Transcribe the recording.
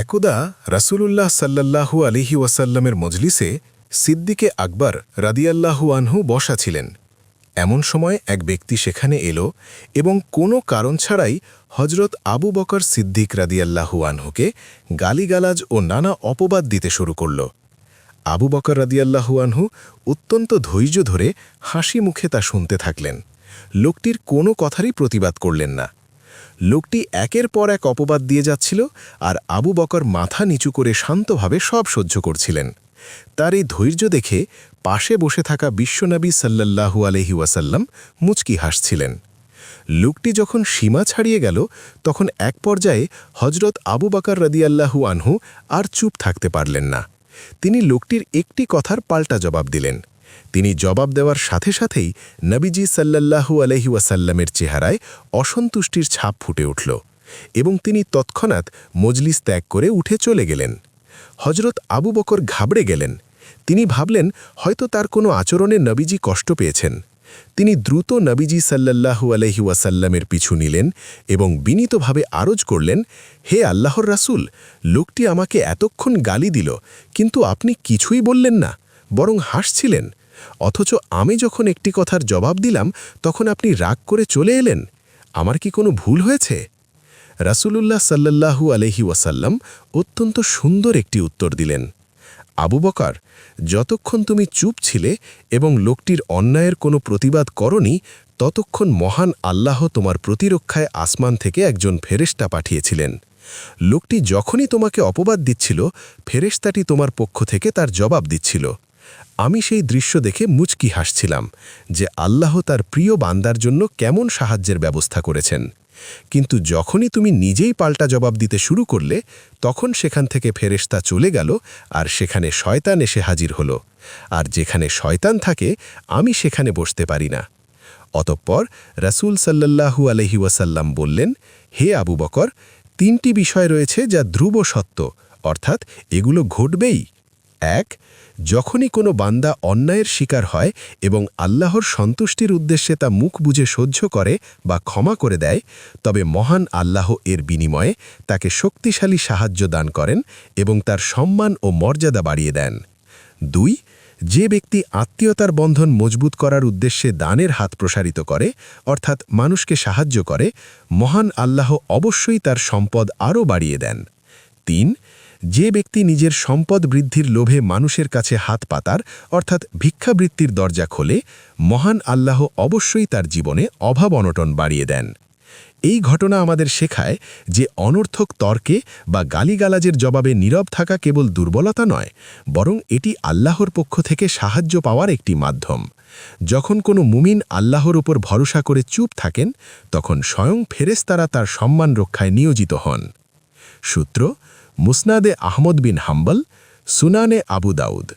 একদা রাসূলুল্লাহ সাল্লাল্লাহু আলাইহি ওয়াসাল্লামের মজলিসে সিদ্দিকে আকবর রাদিয়াল্লাহু আনহু বসা ছিলেন। এমন সময় এক ব্যক্তি সেখানে এলো এবং কোনো কারণ ছাড়াই হজরত আবু বকর সিদ্দিক রাদিয়াল্লাহু আনহুকে গালিগালাজ ও নানা অপবাদ দিতে শুরু করল। আবু বকর রাদিয়াল্লাহু আনহু অত্যন্ত ধৈর্য ধরে হাসি মুখে তা শুনতে থাকলেন। লোকটির কোনো কথারই প্রতিবাদ করলেন না। লোকটি একের পর এক অপবাদ দিয়ে যাচ্ছিল আর আবু বকর মাথা নিচু করে শান্তভাবে সব সহ্য করছিলেন। তার এই ধৈর্য দেখে পাশে বসে থাকা বিশ্বনবী সাল্লাল্লাহু আলাইহি ওয়াসাল্লাম মুচকি হাসছিলেন। লোকটি যখন সীমা ছাড়িয়ে গেল তখন এক পর্যায়ে হজরত আবু বকর রাদিয়াল্লাহু আনহু আর চুপ থাকতে পারলেন না। তিনি লোকটির একটি কথার পাল্টা জবাব দিলেন। তিনি জবাব দেওয়ার সাথে সাথেই নবীজি সাল্লাল্লাহু আলাইহি ওয়াসাল্লামের চেহারায় অসন্তুষ্টির ছাপ ফুটে উঠল এবং তিনি তৎক্ষণাৎ মজলিস ত্যাগ করে উঠে চলে গেলেন। হজরত আবু বকর ঘাবড়ে গেলেন। তিনি ভাবলেন হয়তো তার কোনো আচরণে নবীজি কষ্ট পেয়েছেন। তিনি দ্রুত নবীজি সাল্লাল্লাহু আলাইহি ওয়াসাল্লামের পিছু নিলেন এবং বিনীতভাবে আরজ করলেন, হে আল্লাহর রাসূল, লোকটি আমাকে এতক্ষণ গালি দিল, কিন্তু আপনি কিছুই বললেন না, বরং হাসছিলেন। অথচ আমি যখন একটি কথার জবাব দিলাম তখন আপনি রাগ করে চলে এলেন। আমার কি কোনো ভুল হয়েছে? রাসূলুল্লাহ সাল্লাল্লাহু আলাইহি ওয়াসাল্লাম অত্যন্ত সুন্দর একটি উত্তর দিলেন। আবু বকর, যতক্ষণ তুমি চুপ ছিলে এবং লোকটির অন্যায়ের কোনো প্রতিবাদ করনি, ততক্ষণ মহান আল্লাহ তোমার প্রতিরক্ষায় আসমান থেকে একজন ফেরেশতা পাঠিয়েছিলেন। লোকটি যখনই তোমাকে অপবাদ দিচ্ছিল, ফেরেশতাটি তোমার পক্ষ থেকে তার জবাব দিচ্ছিল। আমি সেই দৃশ্য দেখে মুচকি হাসছিলাম যে আল্লাহ তার প্রিয় বান্দার জন্য কেমন সাহায্যের ব্যবস্থা করেছেন। কিন্তু যখনই তুমি নিজেই পাল্টা জবাব দিতে শুরু করলে, তখন সেখান থেকে ফেরেশতা চলে গেল আর সেখানে শয়তান এসে হাজির হল। আর যেখানে শয়তান থাকে আমি সেখানে বসতে পারি না। অতঃপর রাসূল সাল্লাল্লাহু আলাইহি ওয়াসাল্লাম বললেন, হে আবু বকর, তিনটি বিষয় রয়েছে যা ধ্রুব সত্য, অর্থাৎ এগুলো ঘটবেই। ১. যখনই কোনো বান্দা অন্যায়ের শিকার হয় এবং আল্লাহর সন্তুষ্টির উদ্দেশ্যে তা মুখ বুজে সহ্য করে বা ক্ষমা করে দেয়, তবে মহান আল্লাহ এর বিনিময়ে তাকে শক্তিশালী সাহায্য দান করেন এবং তার সম্মান ও মর্যাদা বাড়িয়ে দেন। ২. যে ব্যক্তি আত্মীয়তার বন্ধন মজবুত করার উদ্দেশ্যে দানের হাত প্রসারিত করে, অর্থাৎ মানুষকে সাহায্য করে, মহান আল্লাহ অবশ্যই তার সম্পদ আরও বাড়িয়ে দেন। ৩. যে ব্যক্তি নিজের সম্পদ বৃদ্ধির লোভে মানুষের কাছে হাত পাতার, অর্থাৎ ভিক্ষাবৃত্তির দরজা খোলে, মহান আল্লাহ অবশ্যই তার জীবনে অভাব অনটন বাড়িয়ে দেন। এই ঘটনা আমাদের শেখায় যে অনর্থক তর্কে বা গালিগালাজের জবাবে নীরব থাকা কেবল দুর্বলতা নয়, বরং এটি আল্লাহর পক্ষ থেকে সাহায্য পাওয়ার একটি মাধ্যম। যখন কোনো মুমিন আল্লাহর উপর ভরসা করে চুপ থাকেন, তখন স্বয়ং ফেরেশতারা তার সম্মান রক্ষায় নিয়োজিত হন। সূত্র: মুসনাদে আহমদ বিন হাম্বল, সুনানে আবু দাউদ।